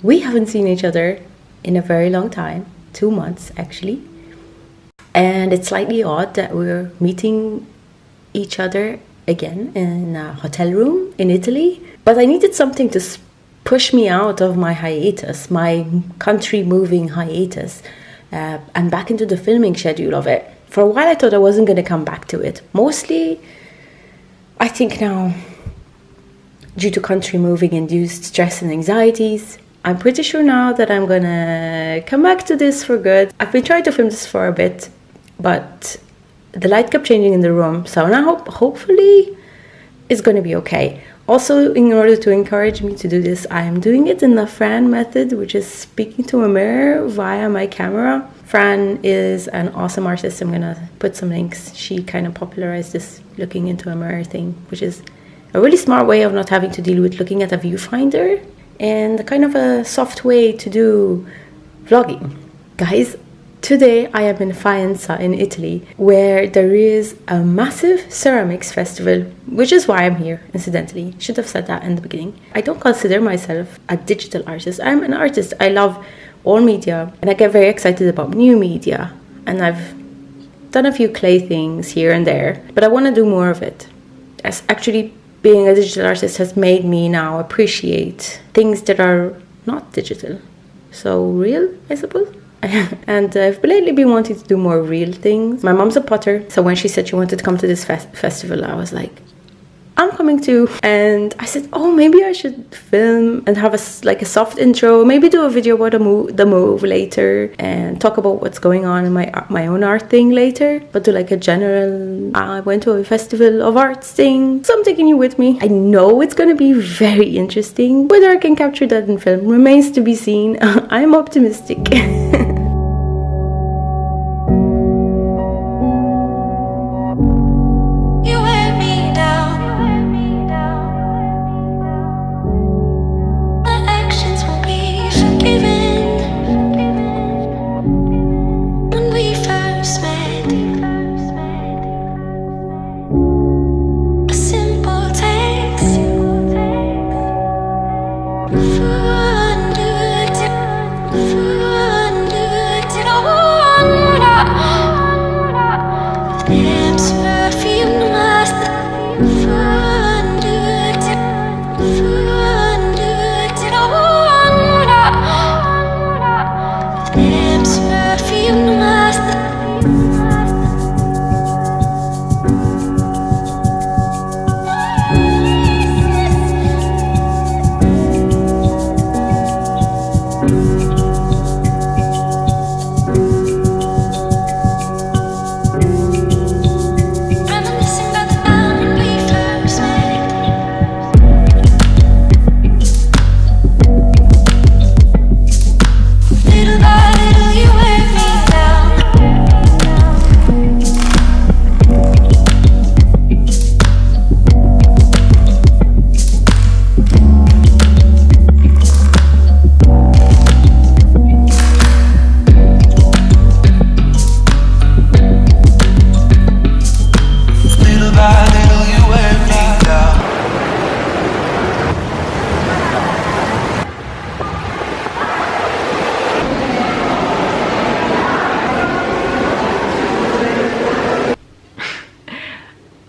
We haven't seen each other in a very long time, 2 months actually. And it's slightly odd that we're meeting each other again in a hotel room in Italy. But I needed something to push me out of my hiatus, my country moving hiatus, and back into the filming schedule of it. For a while I thought I wasn't going to come back to it. Mostly, I think now, due to country moving induced stress and anxieties, I'm pretty sure now that I'm going to come back to this for good. I've been trying to film this for a bit, but the light kept changing in the room. So now hopefully it's going to be okay. Also, in order to encourage me to do this, I am doing it in the Fran method, which is speaking to a mirror via my camera. Fran is an awesome artist. I'm going to put some links. She kind of popularized this looking into a mirror thing, which is a really smart way of not having to deal with looking at a viewfinder, and kind of a soft way to do vlogging. Guys, today I am in Faenza in Italy, where there is a massive ceramics festival, which is why I'm here, incidentally. Should have said that in the beginning. I don't consider myself a digital artist. I'm an artist. I love all media, and I get very excited about new media. And I've done a few clay things here and there, but I want to do more of it. As actually, being a digital artist has made me now appreciate things that are not digital. So real, I suppose. And I've lately been wanting to do more real things. My mom's a potter, so when she said she wanted to come to this festival, I was like, I'm coming too. And I said, oh, maybe I should film and have a soft intro, maybe do a video about the move later, and talk about what's going on in my own art thing later, but do like a general, I went to a festival of arts thing. So I'm taking you with me. I know it's going to be very interesting. Whether I can capture that in film remains to be seen. I'm optimistic.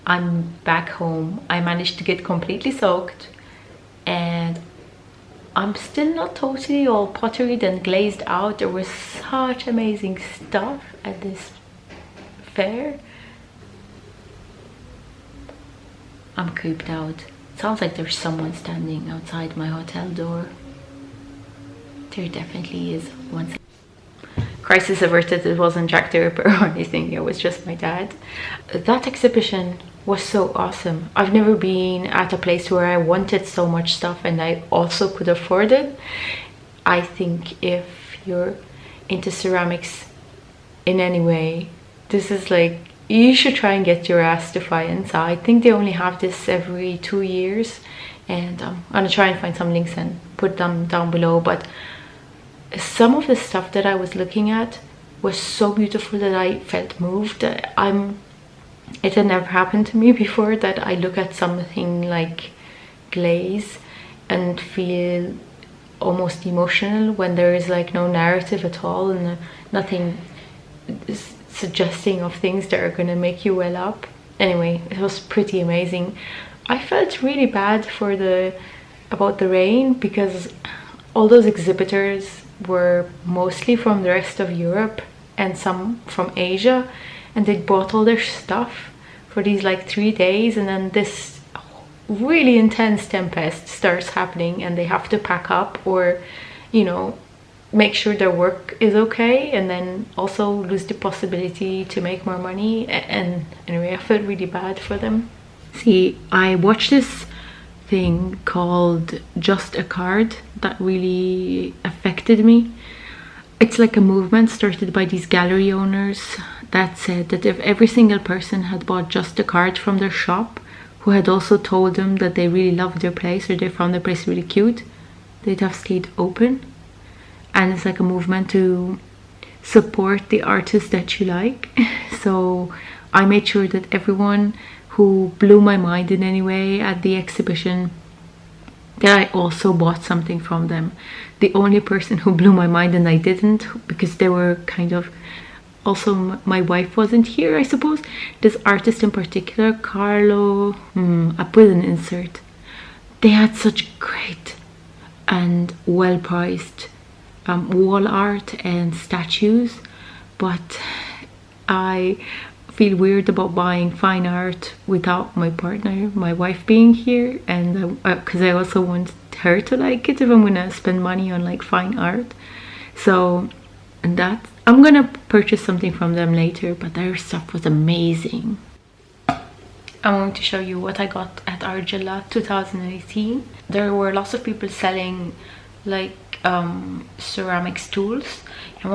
I'm back home. I managed to get completely soaked, and I'm still not totally all potteried and glazed out. There was such amazing stuff at this fair. I'm creeped out. Sounds like there's someone standing outside my hotel door. There definitely is. Once crisis averted, it wasn't Jack the Ripper or anything, it was just my dad. That exhibition was so awesome. I've never been at a place where I wanted so much stuff and I also could afford it. I think if you're into ceramics in any way, this is like, you should try and get your ass to Faenza. I think they only have this every 2 years, and I'm gonna try and find some links and put them down below. But some of the stuff that I was looking at was so beautiful that I felt moved. It had never happened to me before that I look at something like glaze and feel almost emotional when there is like no narrative at all, and nothing is suggesting of things that are going to make you well up. Anyway, it was pretty amazing. I felt really bad for about the rain, because all those exhibitors were mostly from the rest of Europe and some from Asia, and they bought all their stuff for these like 3 days, and then this really intense tempest starts happening and they have to pack up, or you know, make sure their work is okay, and then also lose the possibility to make more money. And anyway, I felt really bad for them. See, I watched this thing called Just a Card that really affected me. It's like a movement started by these gallery owners that said that if every single person had bought just a card from their shop, who had also told them that they really loved their place or they found their place really cute, they'd have stayed open. And it's like a movement to support the artists that you like. So I made sure that everyone who blew my mind in any way at the exhibition, that I also bought something from them. The only person who blew my mind and I didn't, because they were kind of, also my wife wasn't here, I suppose. This artist in particular, Carlo, I put an insert. They had such great and well-priced wall art and statues, but I feel weird about buying fine art without my partner, my wife, being here, and because I also want her to like it if I'm gonna spend money on like fine art. So, and that I'm gonna purchase something from them later, but their stuff was amazing. I'm going to show you what I got at Argilla 2018. There were lots of people selling like ceramic tools, and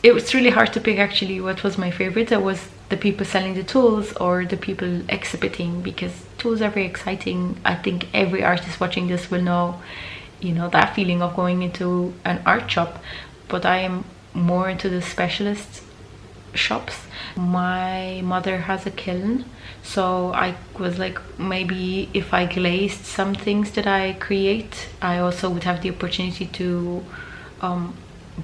it was really hard to pick actually what was my favorite. It was the people selling the tools or the people exhibiting, because tools are very exciting. I think every artist watching this will know, you know, that feeling of going into an art shop, but I am more into the specialist shops. My mother has a kiln, so I was like, maybe if I glazed some things that I create, I also would have the opportunity to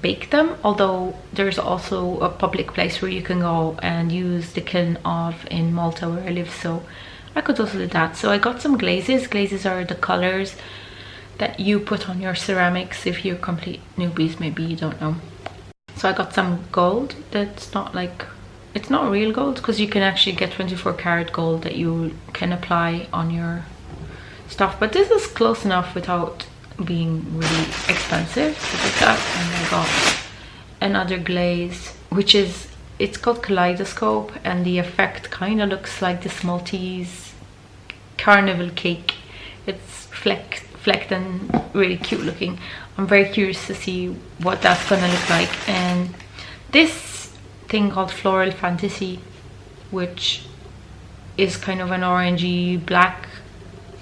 bake them, although there's also a public place where you can go and use the kiln in Malta where I live, so I could also do that. So I got some glazes. Glazes are the colors that you put on your ceramics if you're complete newbies, maybe you don't know. So I got some gold that's not like, it's not real gold, because you can actually get 24 karat gold that you can apply on your stuff, but this is close enough without being really expensive. So I did that, and I got another glaze, which is, it's called Kaleidoscope, and the effect kind of looks like this Maltese carnival cake. It's flecked and really cute looking. I'm very curious to see what that's gonna look like. And this thing called Floral Fantasy, which is kind of an orangey black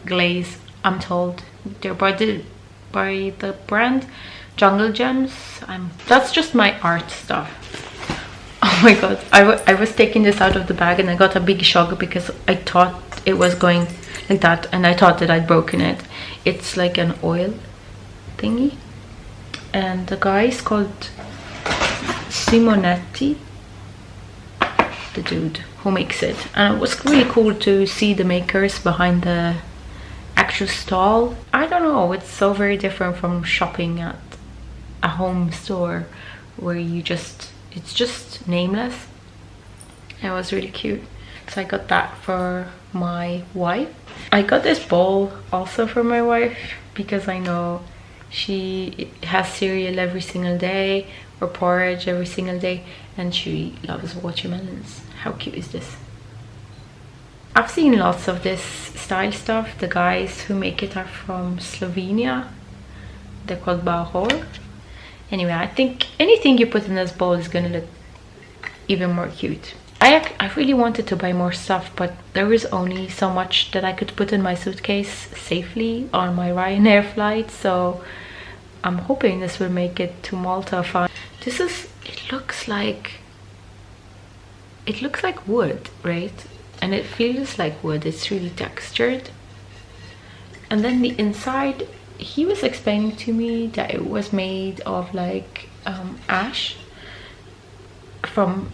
glaze, I'm told. They're by the brand Jungle Gems. That's just my art stuff. Oh my god, I was taking this out of the bag and I got a big shock because I thought it was going like that, and I thought that I'd broken it. It's like an oil thingy, and the guy is called Simonetti, the dude who makes it. And it was really cool to see the makers behind the actual stall. I don't know, it's so very different from shopping at a home store where it's just nameless. It was really cute. So I got that for my wife. I got this bowl also for my wife because I know she has cereal every single day or porridge every single day, and she loves watermelons. How cute is this? I've seen lots of this style stuff. The guys who make it are from Slovenia. They're called Bahor. Anyway, I think anything you put in this bowl is gonna look even more cute. I really wanted to buy more stuff, but there was only so much that I could put in my suitcase safely on my Ryanair flight, so I'm hoping this will make it to Malta fine. It looks like wood, right? And it feels like wood. It's really textured. And then the inside he was explaining to me that it was made of like ash from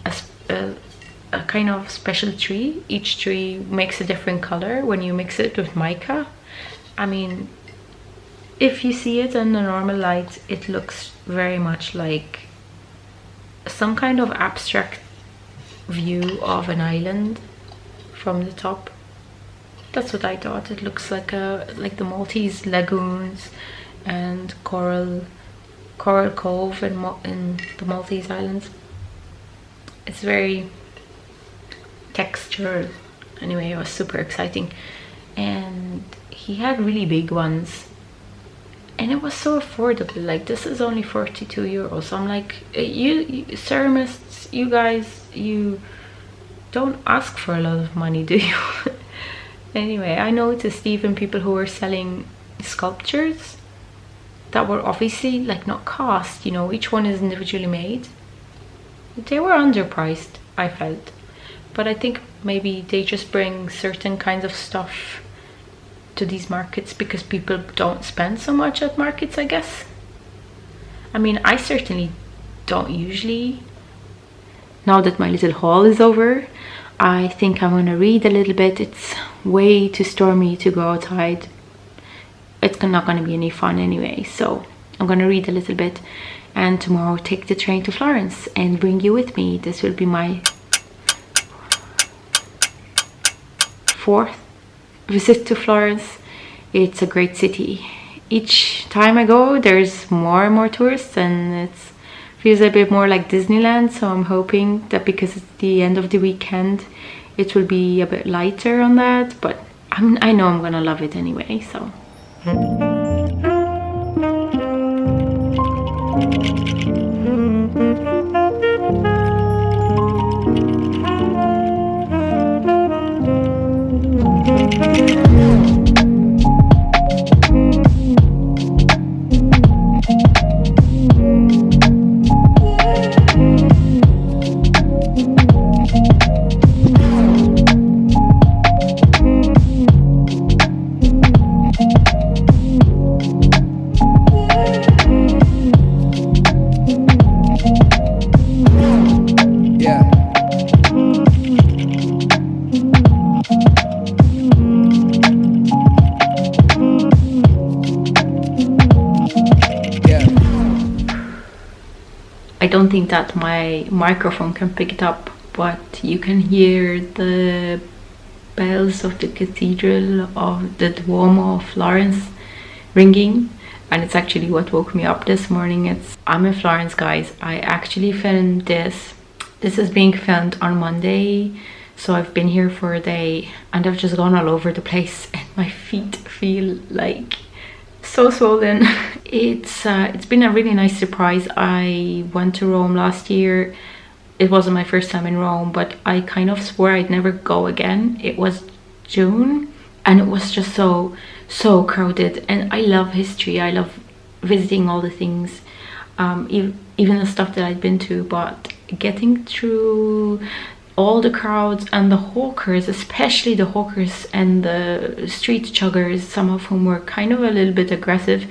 a kind of special tree. Each tree makes a different color when you mix it with mica. I mean, if you see it in the normal light, it looks very much like some kind of abstract view of an island from the top. That's what I thought. It looks like the Maltese lagoons and Coral Cove in the Maltese Islands. It's very textural. Anyway, it was super exciting, and he had really big ones, and it was so affordable. Like, this is only 42 euros. I'm like, you ceramists, you guys, you don't ask for a lot of money, do you? Anyway, I noticed even people who were selling sculptures that were obviously like not cast, you know, each one is individually made. They were underpriced, I felt. But I think maybe they just bring certain kinds of stuff to these markets because people don't spend so much at markets, I guess. I mean, I certainly don't usually. Now that my little haul is over, I think I'm gonna read a little bit. It's way too stormy to go outside. It's not gonna be any fun anyway, so I'm gonna read a little bit, and tomorrow take the train to Florence and bring you with me. This will be my 4th visit to Florence. It's a great city. Each time I go, there's more and more tourists, and it feels a bit more like Disneyland. So I'm hoping that because it's the end of the weekend, it will be a bit lighter on that. But I know I'm gonna love it anyway. So. I don't think that my microphone can pick it up, but you can hear the bells of the cathedral of the Duomo of Florence ringing, and it's actually what woke me up this morning. I'm in Florence, guys. I actually filmed this. This is being filmed on Monday, so I've been here for a day and I've just gone all over the place, and my feet feel like so swollen. It's been a really nice surprise. I went to Rome last year. It wasn't my first time in Rome, but I kind of swore I'd never go again. It was June and it was just so crowded, and I love history. I love visiting all the things, even the stuff that I'd been to, but getting through all the crowds and the hawkers, especially the hawkers and the street chuggers, some of whom were kind of a little bit aggressive,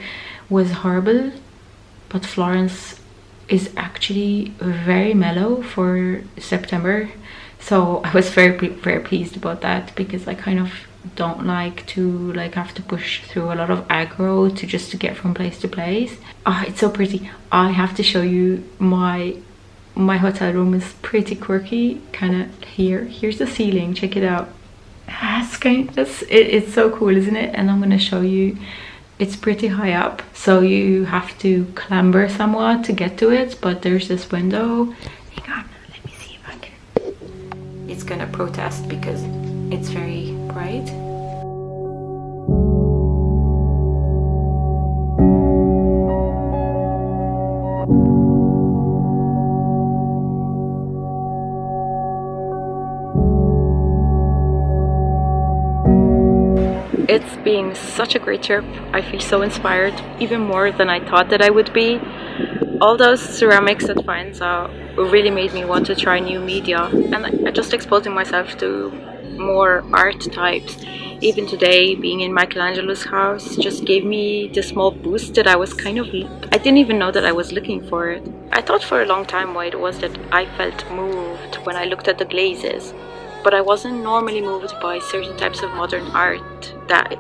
was horrible. But Florence is actually very mellow for September, so I was very pleased about that, because I kind of don't like to have to push through a lot of aggro to get from place to place. It's so pretty. I have to show you my hotel room is pretty quirky, kind of. Here's the ceiling, check it out. It's so cool, isn't it? And I'm gonna show you. It's pretty high up, so you have to clamber somewhat to get to it, but there's this window. Hang on, let me see if I can. It's gonna protest because it's very bright. It's been such a great trip. I feel so inspired, even more than I thought that I would be. All those ceramics at Faenza really made me want to try new media, and I just exposing myself to more art types. Even today, being in Michelangelo's house just gave me the small boost that I didn't even know that I was looking for it. I thought for a long time why it was that I felt moved when I looked at the glazes, but I wasn't normally moved by certain types of modern art that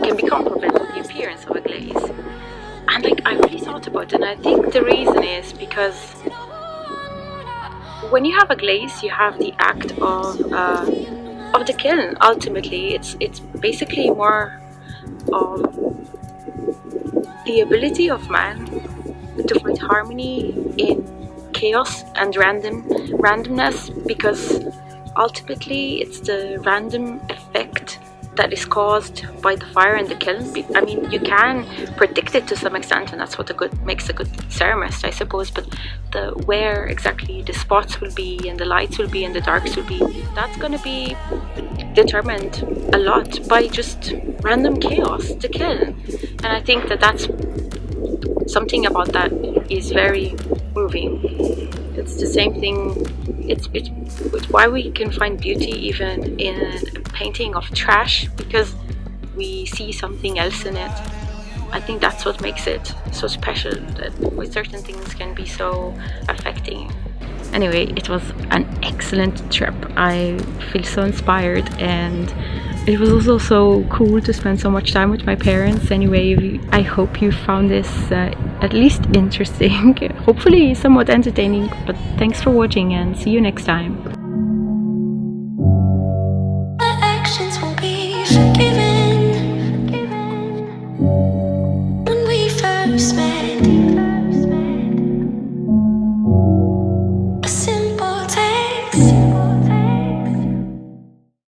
can be comparable to the appearance of a glaze. And like, I really thought about it, and I think the reason is because when you have a glaze, you have the act of the kiln. Ultimately, it's basically more of the ability of man to find harmony in chaos and randomness, because ultimately it's the random effect that is caused by the fire in the kiln. I mean, you can predict it to some extent, and that's what makes a good ceramist, I suppose, but where exactly the spots will be and the lights will be and the darks will be, that's going to be determined a lot by just random chaos, the kiln. And I think that's something about that is very moving. It's the same thing. It's why we can find beauty even in a painting of trash, because we see something else in it. I think that's what makes it so special, that with certain things can be so affecting. Anyway, it was an excellent trip. I feel so inspired, and it was also so cool to spend so much time with my parents. Anyway, I hope you found this at least interesting, hopefully somewhat entertaining, but thanks for watching and see you next time. My actions won't be forgiven. When we first met,